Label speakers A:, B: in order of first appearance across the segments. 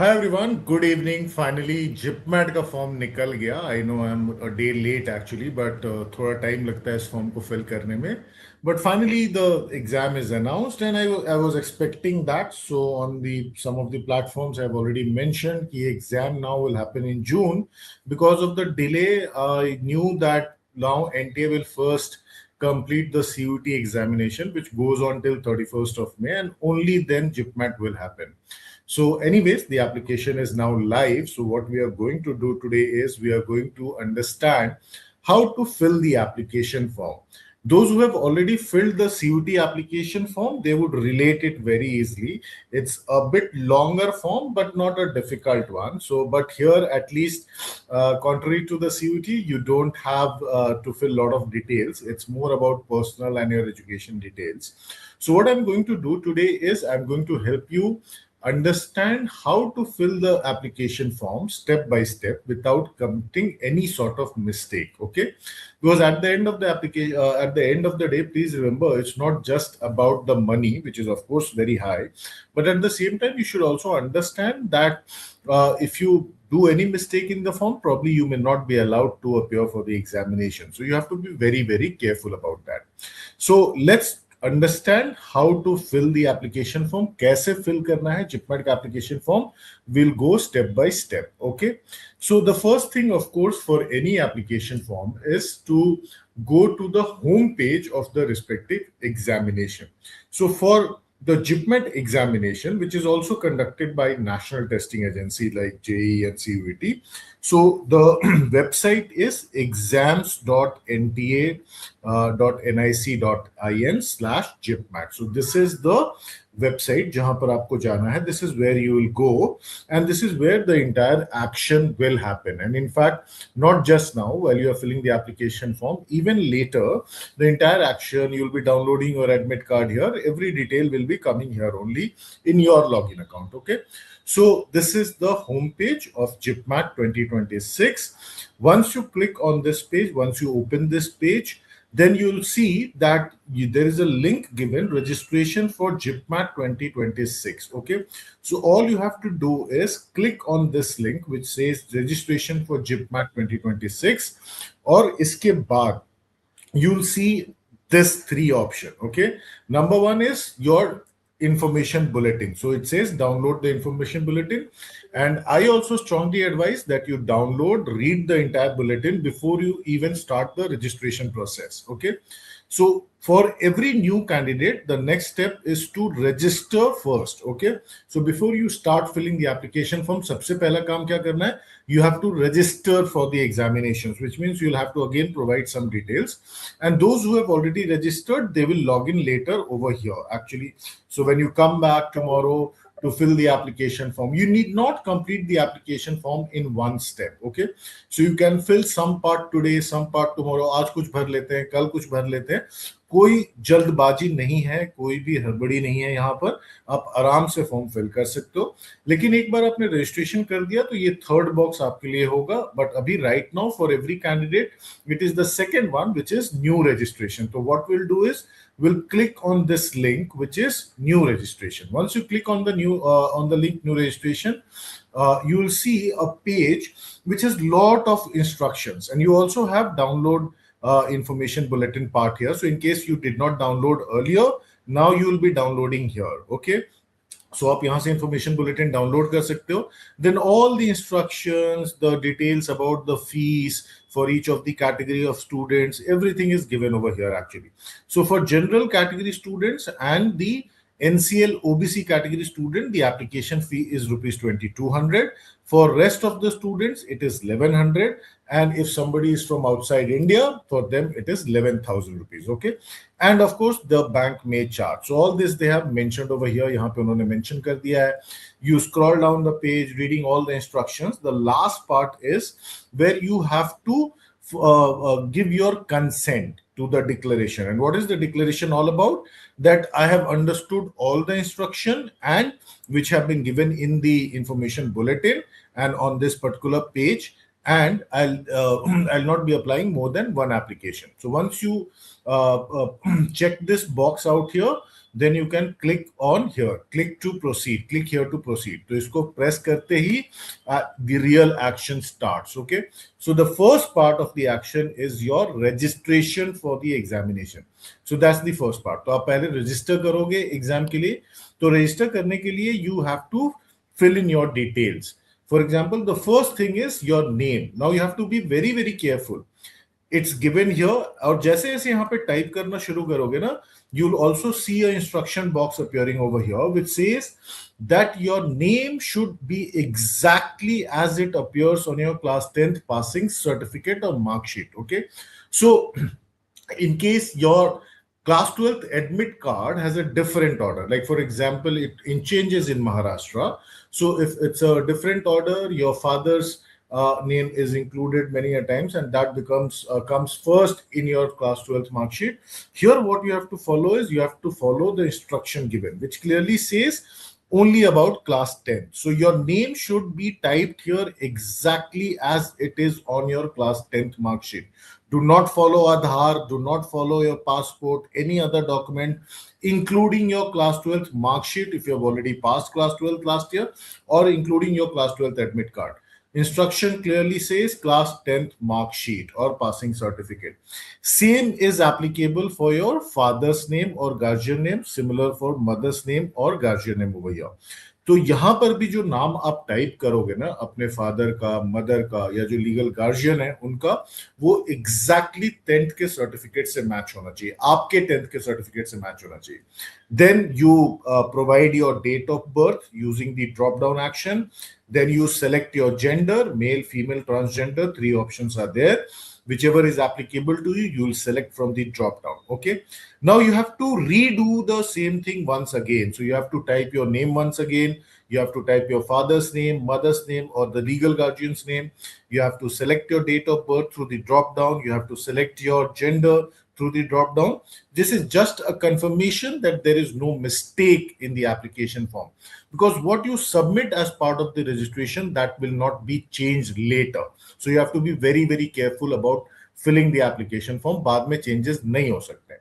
A: Hi everyone, good evening. Finally, JIPMAT का form निकल गया. I know I'm a day late actually, but थोड़ा time लगता है इस फॉर्म को फिल करने में. But finally, the exam is announced, and I was expecting that. So on the some of the platforms I've already mentioned, the exam now will happen in June. Because of the delay, I knew that now NTA will first complete the CUT examination, which goes on till 31st of May, and only then JIPMAT will happen. So, anyways, the application is now live. So, what we are going to do today is we are going to understand how to fill the application form. Those who have already filled the CUT application form, they would relate it very easily. It's a bit longer form, but not a difficult one. So, but here at least, contrary to the CUT, you don't have to fill a lot of details. It's more about personal and your education details. So, what I'm going to do today is I'm going to help you understand how to fill the application form step by step without committing any sort of mistake. Okay, because at the end of the application, at the end of the day, please remember it's not just about the money, which is of course very high, but at the same time you should also understand that if you do any mistake in the form, probably you may not be allowed to appear for the examination. So you have to be very careful about that. So let's understand how to fill the application form. कैसे fill करना है JIPMAT का application form? We'll go step by step. Okay. So the first thing, of course, for any application form is to go to the home page of the respective examination. So for the JIPMAT examination, which is also conducted by national testing agency like JEE and CUET. So the website is exams.nta.nic.in/JIPMAT. So this is the website जहां पर आपको जाना है. This is where you will go, and this is where the entire action will happen. And in fact, not just now while you are filling the application form, even later, the entire action, you will be downloading your admit card here. Every detail will be coming here only in your login account. Okay. So this is the home page of JIPMAT 2026. Once you click on this page, once you open this page, then you'll see that there is a link given, registration for JIPMAT 2026. Okay. So all you have to do is click on this link which says registration for JIPMAT 2026, or iske baad you'll see this three option. Okay. Number one is your information bulletin. So it says download the information bulletin. And I also strongly advise that you download, read the entire bulletin before you even start the registration process. Okay. So for every new candidate, the next step is to register first. Okay. So before you start filling the application form, सबसे पहला काम क्या करना है? You have to register for the examinations, which means you'll have to again provide some details. And those who have already registered, they will log in later over here. Actually, so when you come back tomorrow to fill the application form, you need not complete the application form in one step. Okay, so you can fill some part today, some part tomorrow. आज कुछ भर लेते हैं, कल कुछ भर लेते हैं. कोई जल्दबाजी नहीं है, कोई भी हड़बड़ी नहीं है. यहाँ पर आप आराम से फॉर्म फिल कर सकते हो. लेकिन एक बार आपने रजिस्ट्रेशन कर दिया तो ये थर्ड बॉक्स आपके लिए होगा. बट अभी right now for every candidate it is the second one which is new registration. तो what will do is we'll click on this link which is new registration. Once you click on the link new registration, you will see a page which has lot of instructions, and you also have download information bulletin part here. So in case you did not download earlier, now you will be downloading here. Okay. So आप यहाँ से information bulletin download कर सकते हो. Then all the instructions, the details about the fees for each of the category of students, everything is given over here actually. So for general category students and the NCL OBC category student, the application fee is rupees 2200. For rest of the students, it is 1100. And if somebody is from outside India, for them it is 11,000 rupees. Okay. And of course, the bank may charge. So all this they have mentioned over here. यहाँ पे उन्होंने mention कर दिया है. You scroll down the page, reading all the instructions. The last part is where you have to give your consent to the declaration. And what is the declaration all about? That I have understood all the instruction and which have been given in the information bulletin and on this particular page, and I'll not be applying more than one application. So once you check this box out here, then you can click on here, click to proceed, click here to proceed. तो इसको press करते ही the real action starts. Okay, so the first part of the action is your registration for the examination. So that's the first part. तो आप पहले register करोगे exam के लिए. तो register करने के लिए you have to fill in your details. For example, the first thing is your name. Now you have to be very very careful. It's given here. और जैसे जैसे यहाँ पे टाइप करना शुरू करोगे ना, you'll also see an instruction box appearing over here which says that your name should be exactly as it appears on your class 10th passing certificate or mark sheet. Okay, so in case your class 12th admit card has a different order, like for example it changes in Maharashtra, so if it's a different order, your father's name is included many a times, and that becomes comes first in your class 12th mark sheet. Here what you have to follow is you have to follow the instruction given, which clearly says only about class 10. So your name should be typed here exactly as it is on your class 10th mark sheet. Do not follow Aadhaar, do not follow your passport, any other document, including your class 12th mark sheet if you have already passed class 12th last year, or including your class 12th admit card. Instruction clearly says class 10th mark sheet or passing certificate. Same is applicable for your father's name or guardian name, similar for mother's name or guardian name over here. तो यहां पर भी जो नाम आप type करोगे ना अपने फादर का, मदर का या जो लीगल गार्जियन है उनका, वो एग्जैक्टली 10th के सर्टिफिकेट से मैच होना चाहिए, आपके 10th के सर्टिफिकेट से मैच होना चाहिए. Then you provide your date of birth using the drop down action. Then you select your gender, male, female, transgender. 3 options are there. Whichever is applicable to you, you will select from the drop down. Okay. Now you have to redo the same thing once again. So you have to type your name once again. You have to type your father's name, mother's name, or the legal guardian's name. You have to select your date of birth through the drop down. You have to select your gender through the drop down. This is just a confirmation that there is no mistake in the application form, because what you submit as part of the registration, that will not be changed later. So you have to be very very careful about filling the application form. बाद में changes नहीं हो सकते.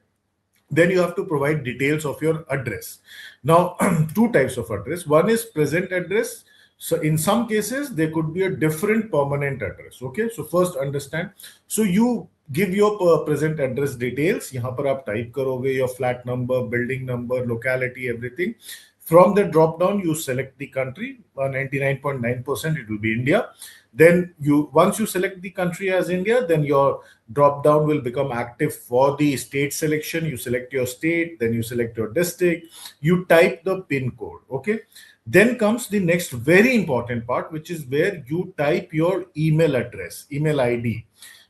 A: Then you have to provide details of your address. Now 2 types of address. One is present address. So in some cases there could be a different permanent address. Okay, so first understand. So you give your present address details. यहाँ पर आप type करोगे your flat number, building number, locality, everything. From the drop down you select the country. 99.9% it will be India. Then once you select the country as India, then your drop down will become active for the state selection. You select your state, then you select your district, you type the pin code. Okay, then comes the next very important part, which is where you type your email address, email ID.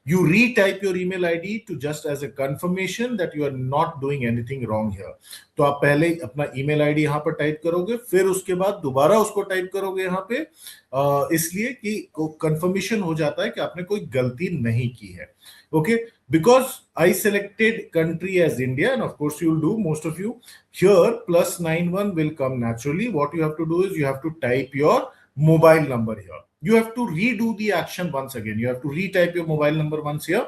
A: You retype your email ID to just as a confirmation that you are not doing anything wrong here. तो आप पहले अपना email ID यहाँ पर type करोगे, फिर उसके बाद दोबारा उसको टाइप करोगे यहाँ पे, इसलिए कि confirmation हो जाता है कि आपने कोई गलती नहीं की है. Okay, because I selected country as India, and of course you will do, most of you here, +91 will come naturally. What you have to do is you have to type your mobile number here. You have to redo the action once again. You have to retype your mobile number once here.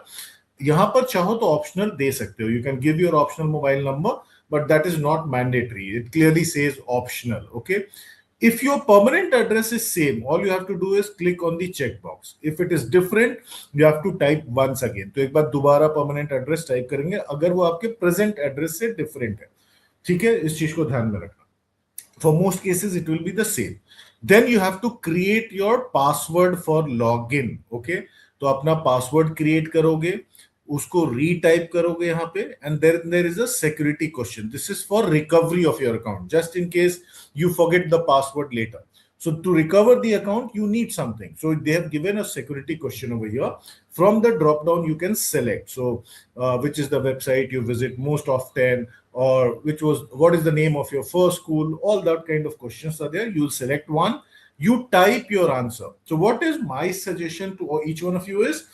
A: यहाँ पर चाहो तो optional दे सकते हो. You can give your optional mobile number, but that is not mandatory. It clearly says optional. Okay. If your permanent address is same, all you have to do is click on the checkbox. If it is different, you have to type once again. तो एक बार दोबारा permanent address type करेंगे अगर वो आपके present address से different है. ठीक है, इस चीज को ध्यान में रखना. For most cases, it will be the same. Then you have to create your password for login. Okay, तो अपना password create करोगे, उसको retype करोगे यहाँ पे, and then there is a security question. This is for recovery of your account, just in case you forget the password later. So to recover the account, you need something. So they have given a security question over here. From the drop down, you can select. So which is the website you visit most often, or what is the name of your first school? All that kind of questions are there. You'll select one. You type your answer. So what is my suggestion to each one of you is,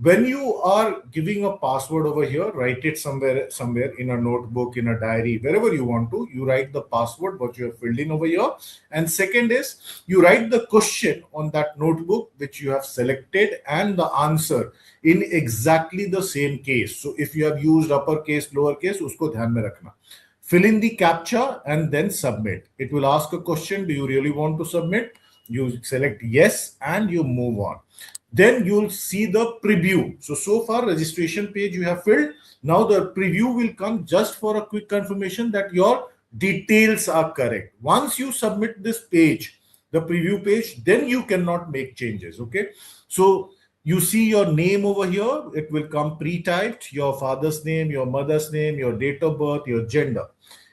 A: when you are giving a password over here, write it somewhere in a notebook, in a diary, wherever you want to. You write the password what you have filled in over here. And second is, you write the question on that notebook which you have selected and the answer in exactly the same case. So if you have used uppercase, lowercase, usko dhyan mein rakhna. fill in the captcha and then submit. It will ask a question, do you really want to submit? You select yes and you move on. Then you'll see the preview. So far registration page you have filled. Now the preview will come just for a quick confirmation that your details are correct. Once you submit this page, the preview page, then you cannot make changes. Okay, so you see your name over here. It will come pre-typed, your father's name, your mother's name, your date of birth, your gender.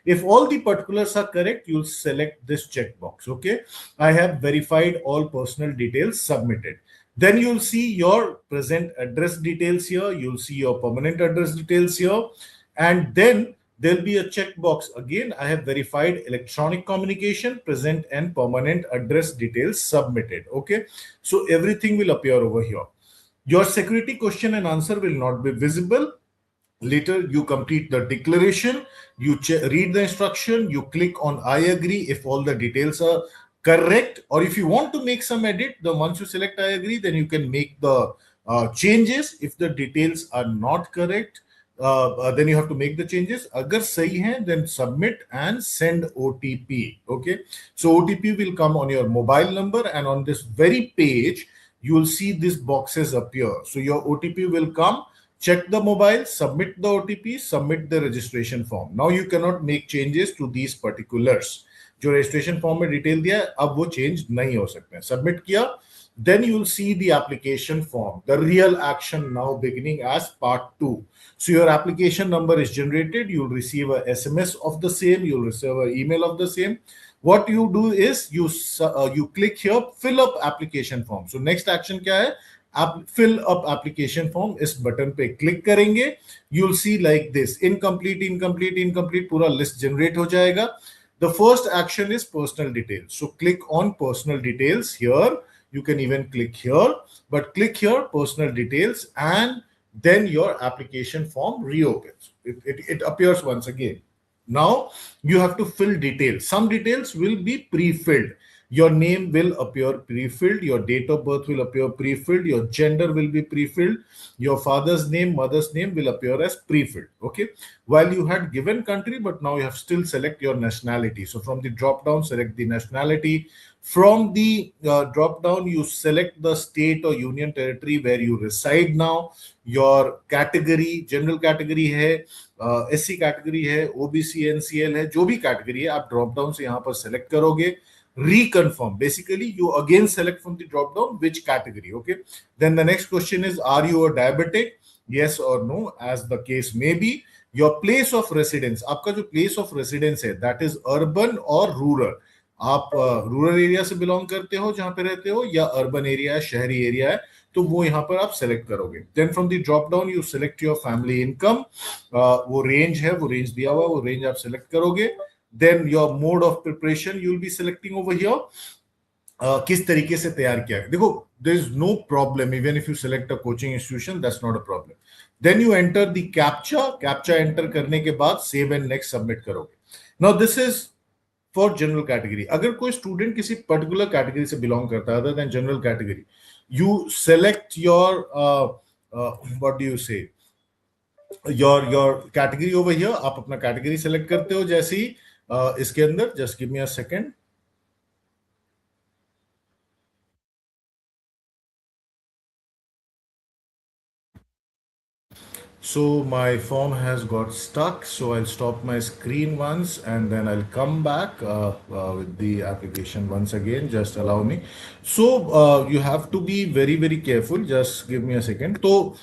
A: If all the particulars are correct, you'll select this checkbox. Okay, I have verified all personal details submitted. Then you'll see your present address details here. You'll see your permanent address details here. And then there'll be a checkbox. Again, I have verified electronic communication, present and permanent address details submitted. Okay, so everything will appear over here. Your security question and answer will not be visible. Later, you complete the declaration, you read the instruction, you click on I agree if all the details are correct, or if you want to make some edit, then once you select I agree, then you can make the changes. If the details are not correct, then you have to make the changes. Agar sahi hai, then submit and send OTP. Okay, so OTP will come on your mobile number, and on this very page, you will see these boxes appear. So your OTP will come. Check the mobile, submit the OTP, submit the registration form. Now you cannot make changes to these particulars. जो registration form में detail दिया है, अब वो change नहीं हो सकते हैं. Submit किया, then you will see the application form. The real action now beginning as part 2. So your application number is generated. You will receive a SMS of the same. You will receive an email of the same. What you do is you click here, fill up application form. So next action क्या है? Fill up application form. इस button पे click करेंगे, you'll see like this, incomplete, incomplete, incomplete, पूरा list generate हो जाएगा. The first action is personal details. So click on personal details here. You can even click here, but click here, personal details, and then your application form reopens. It appears once again. Now you have to fill details. Some details will be pre-filled. Your name will appear pre-filled, your date of birth will appear pre-filled, your gender will be pre-filled, your father's name, mother's name will appear as pre-filled. Okay, while you had given country, but now you have still select your nationality. So from the drop down, select the nationality. From the drop down, you select the state or union territory where you reside now. Your category, general category है, SC category है, OBC, NCL है, जो भी category है, आप drop down से यहाँ पर select करोगे. Reconfirm. Basically, you again select from the drop down which category. Okay. Then the next question is, are you a diabetic? Yes or no, as the case may be. Your place of residence. आपका जो place of residence है, that is urban or rural. आप rural area से belong करते हो जहां पे रहते हो, या अर्बन एरिया है, शहरी एरिया है, तो वो यहाँ पर आप सेलेक्ट करोगे. Then from the drop down you select your family income. वो रेंज है, वो रेंज दिया हुआ, वो रेंज आप सेलेक्ट करोगे. Then your mode of preparation you will be selecting over here. किस तरीके से तैयार किया है. देखो, there is no problem even if you select a coaching institution, that's not a problem. Then you enter the captcha enter करने के बाद save and next submit करोगे. Now this is for general category. अगर कोई student किसी particular category से belong करता है other than general category, you select your what do you say, your category over here. आप अपना category select करते हो जैसे ही इसके अंदर. Just give me a second. So my form has got stuck, so I'll stop my screen once and then I'll come back with the application once again. Just allow me. So you have to be very, very careful. Just give me a second. So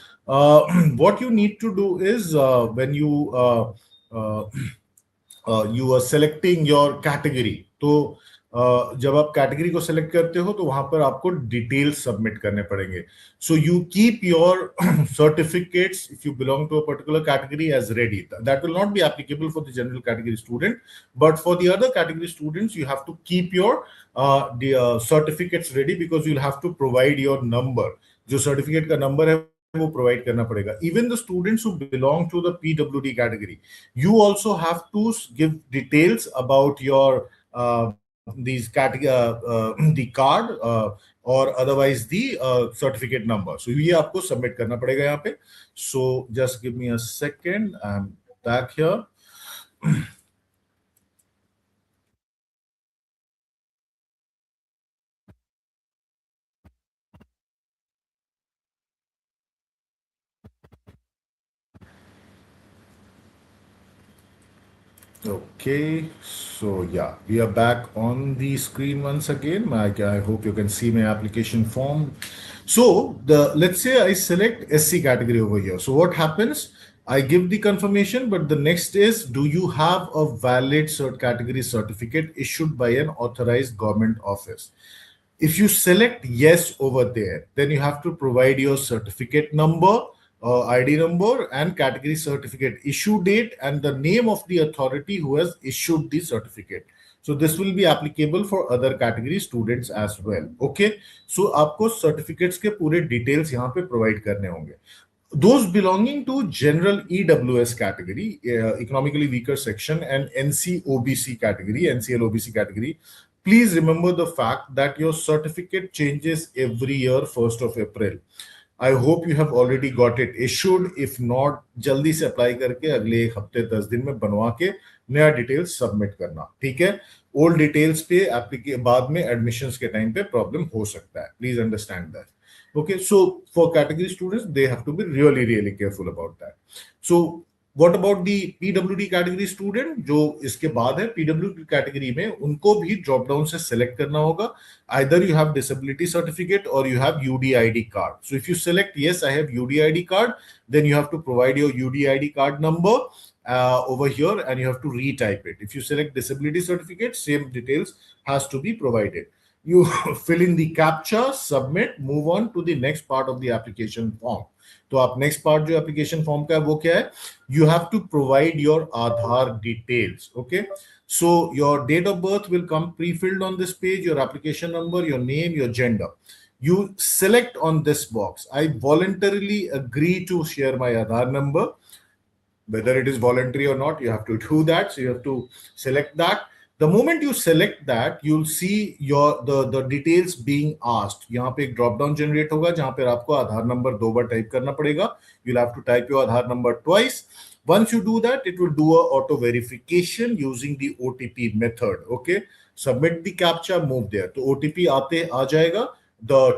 A: what you need to do is when you are selecting your category, तो जब आप category को select करते हो तो वहां पर आपको डिटेल्स सबमिट करने पड़ेंगे. So you keep your certificates if you belong to a particular category as ready. That will not be applicable for the general category student, but for the other category students you have to keep your certificates ready because you will have to provide your number. जो certificate का number है वो provide करना पड़ेगा. Even the students who belong to the PWD category, you also have to give details about your these category the card or otherwise the certificate number. So ये आपको submit करना पड़ेगा यहाँ पे. So just give me a second. I'm back here. Okay, so yeah, we are back on the screen once again. I hope you can see my application form. So let's say I select SC category over here. So what happens? I give the confirmation, but the next is, do you have a valid cert category certificate issued by an authorized government office? If you select yes over there, then you have to provide your certificate number, ID number, and category certificate issue date, and the name of the authority who has issued the certificate. So this will be applicable for other category students as well. Okay, so आपको certificates के पूरे details यहाँ पे provide करने होंगे. Those belonging to general EWS category, economically weaker section, and NCOBC category, NCLOBC category, please remember the fact that your certificate changes every year 1st of April. I hope you have already got it issued. If not, जल्दी से apply करके अगले एक हफ्ते 10 दिन में बनवा के नया डिटेल्स सबमिट करना. ठीक है, ओल्ड डिटेल्स पे बाद में एडमिशंस के टाइम पे प्रॉब्लम हो सकता है. Please understand that. Okay, so for category students, they have to be really, really careful about that. So what about the PWD category student? जो इसके बाद है PWD category में, उनको भी drop down से select करना होगा. Either you have disability certificate or you have UDID card. So if you select yes, I have UDID card, then you have to provide your UDID card number over here, and you have to retype it. If you select disability certificate, same details has to be provided. You fill in the captcha, submit, move on to the next part of the application form. तो आप next part जो application form का है वो क्या है? You have to provide your Aadhaar details. Okay, so your date of birth will come pre-filled on this page, your application number, your name, your gender. You select on this box, I voluntarily agree to share my Aadhaar number. Whether it is voluntary or not, you have to do that. So you have to select that. The moment you select that, you'll see your the details being asked. यहाँ पे एक drop down generate होगा जहाँ पे आपको आधार number 2 बार type करना पड़ेगा. You'll have to type your Aadhaar number twice. Once you do that, it will do a auto verification using the OTP method. Okay, submit the captcha, move there. तो OTP आते आ जाएगा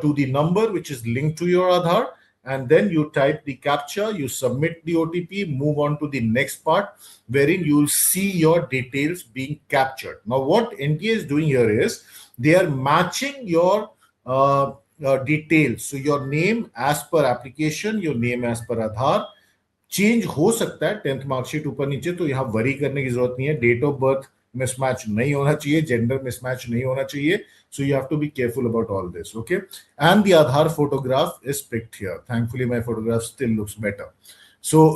A: to the number which is linked to your Aadhaar. And then you type the captcha, you submit the OTP, move on to the next part, wherein you'll see your details being captured. Now, what NTA is doing here is they are matching your details. So your name as per application, your name as per Aadhaar. Change हो सकता है 10th marksheet ऊपर नीचे, तो यहाँ worry करने की जरूरत नहीं है. डेट ऑफ बर्थ mismatch नहीं होना चाहिए, जेंडर mismatch नहीं होना चाहिए. So you have to be careful about all this. Okay, and the Aadhaar photograph is picked here. Thankfully my photograph still looks better. So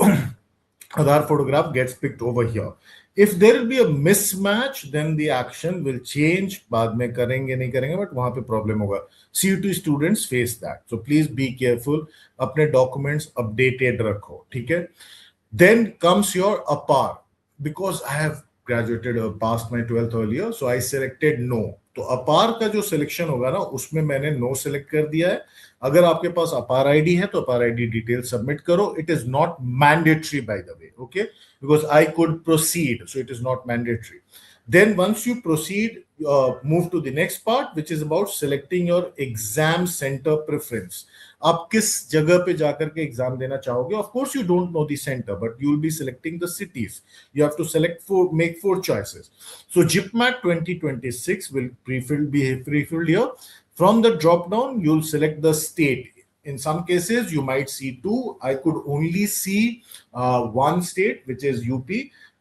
A: Aadhaar photograph gets picked over here. If there will be a mismatch, then the action will change. बाद में करेंगे नहीं करेंगे, but वहां पे problem होगा. CUT students face that. So please be careful. अपने documents updated रखो. ठीक है. Then comes your APAR. Because I have graduated or passed my 12th earlier, so I selected no. तो अपार का जो सिलेक्शन होगा ना, उसमें मैंने नो सेलेक्ट कर दिया है. अगर आपके पास अपार आईडी है तो अपार आईडी डिटेल सबमिट करो. It is not mandatory by the way. Okay, because I could proceed, so it is not mandatory. Then once you proceed, move to the next part, which is about selecting your exam center preference. आप किस जगह पे जाकर के exam देना चाहोगे? Of course you don't know the center, but you will be selecting the cities. You have to make 4 choices. So JIPMAT 2026 will be pre-filled here. From the drop down, you'll select the state. In some cases, you might see 2. I could only see one state, which is UP,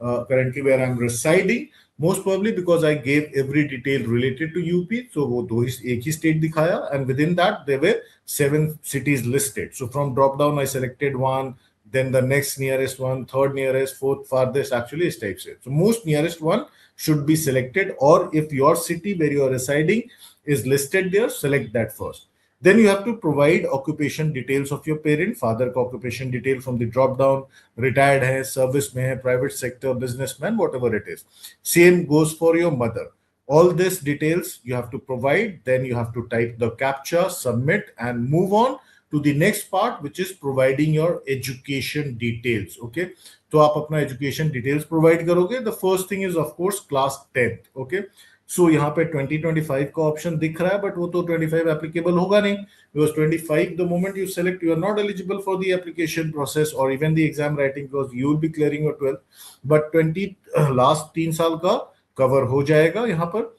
A: currently where I'm residing. Most probably because I gave every detail related to UP, so वो दो ही एक ही state दिखाया, and within that there were 7 cities listed. So from drop down I selected one, then the next nearest one, third nearest, fourth farthest, actually is type set. So most nearest one should be selected, or if your city where you are residing is listed there, select that first. Then you have to provide occupation details of your parent. Father का occupation detail from the drop down, retired है, service में है, private sector, businessman, whatever it is. Same goes for your mother. All these details you have to provide. Then you have to type the captcha, submit, and move on to the next part, which is providing your education details. Okay, तो आप अपना education details provide करोगे. The first thing is of course class 10th. Okay, सो यहाँ पे 2025 का option दिख रहा है, बट वो तो 25 एप्लीकेबल होगा नहीं, because 25 the moment you select you are not eligible for the application process और even the exam writing, because you will be clearing your 12th, but 20 last 3 साल का कवर हो जाएगा यहाँ पर.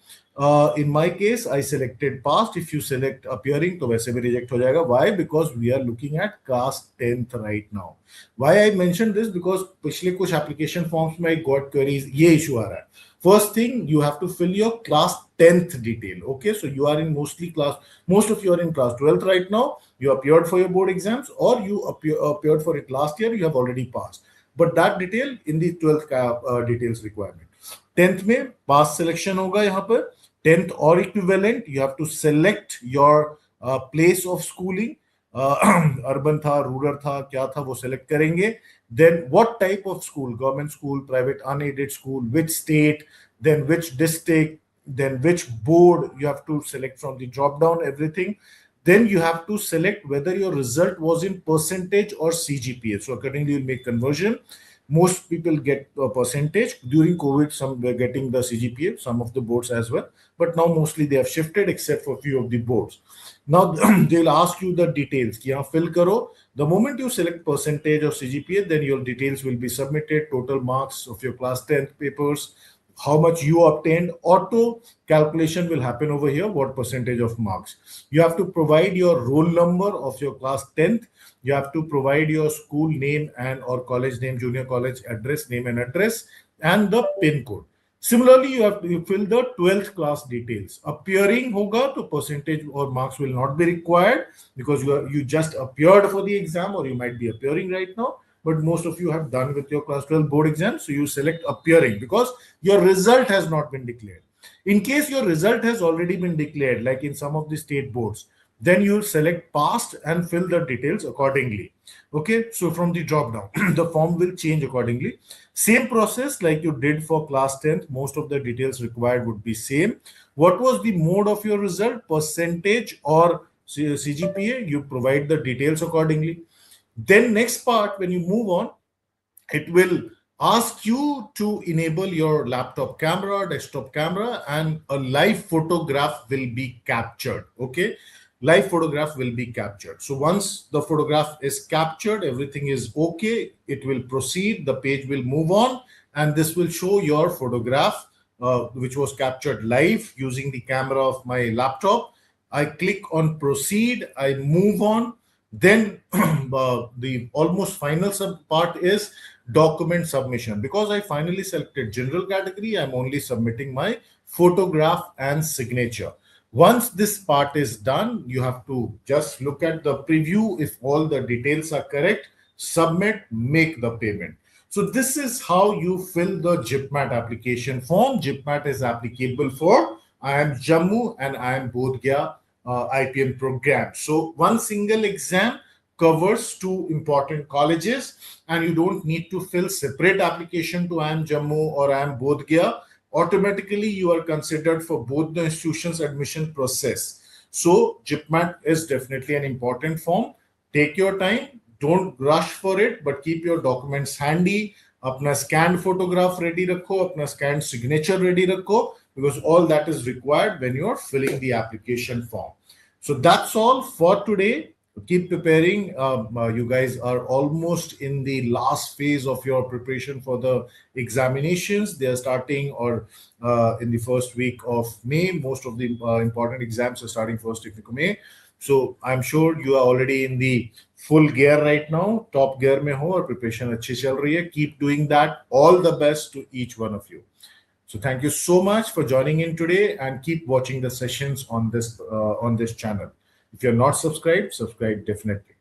A: In my case, I selected past. If you select appearing, तो वैसे भी reject हो जाएगा. Why? Because we are looking at class 10th right now. Why I mentioned this? Because पिछले कुछ application forms में I got queries, ये issue आ रहा है. First thing, you have to fill your class 10th detail. Okay, so you are in most of you are in class 12th right now. You appeared for your board exams, or you appeared for it last year. You have already passed. But that detail in the 12th details requirement. 10th में pass selection होगा यहाँ पर. 10th or equivalent, you have to select your place of schooling. Urban था, rural था, क्या था वो select करेंगे. Then what type of school, government school, private unaided school, which state, then which district, then which board, you have to select from the drop down everything. Then you have to select whether your result was in percentage or CGPA. So accordingly, you'll make conversion. Most people get a percentage. During COVID, some were getting the CGPA, some of the boards as well. But now mostly they have shifted, except for a few of the boards. Now they'll ask you the details. कि यहाँ fill करो. The moment you select percentage or CGPA, then your details will be submitted. Total marks of your class 10th papers, how much you obtained. Auto calculation will happen over here. What percentage of marks? You have to provide your roll number of your class 10th. You have to provide your school name and or college name, junior college address, name and address, and the pin code. Similarly, you have to fill the 12th class details. Appearing hoga, to percentage or marks will not be required because you just appeared for the exam, or you might be appearing right now. But most of you have done with your class 12 board exam, so you select appearing because your result has not been declared. In case your result has already been declared, like in some of the state boards, then you select past and fill the details accordingly. Okay, so from the drop down, the form will change accordingly. Same process like you did for class 10th, most of the details required would be same. What was the mode of your result, percentage or CGPA? You provide the details accordingly. Then next part, when you move on, it will ask you to enable your laptop camera, desktop camera, and a live photograph will be captured. Okay, live photograph will be captured. So once the photograph is captured, everything is okay, it will proceed, the page will move on, and this will show your photograph which was captured live using the camera of my laptop. I click on proceed, I move on. Then the almost final part is document submission. Because I finally selected general category, I'm only submitting my photograph and signature. Once this part is done, you have to just look at the preview. If all the details are correct, submit, make the payment. So this is how you fill the JIPMAT application form. JIPMAT is applicable for I am Jammu and I am Bodh Gaya IPM program. So one single exam covers 2 important colleges, and you don't need to fill separate application to I am Jammu or I am Bodh Gaya. Automatically you are considered for both the institutions admission process. So JIPMAT is definitely an important form. Take your time, don't rush for it, but keep your documents handy. अपना scanned photograph ready रखो, अपना scanned signature ready रखो, because all that is required when you are filling the application form. So that's all for today. Keep preparing. You guys are almost in the last phase of your preparation for the examinations. They are starting or in the first week of May. Most of the important exams are starting first week of May. So I'm sure you are already in the full gear right now. Top gear mein ho aur preparation अच्छी चल रही है. Keep doing that. All the best to each one of you. So thank you so much for joining in today, and keep watching the sessions on this channel. If you're not subscribed, subscribe definitely.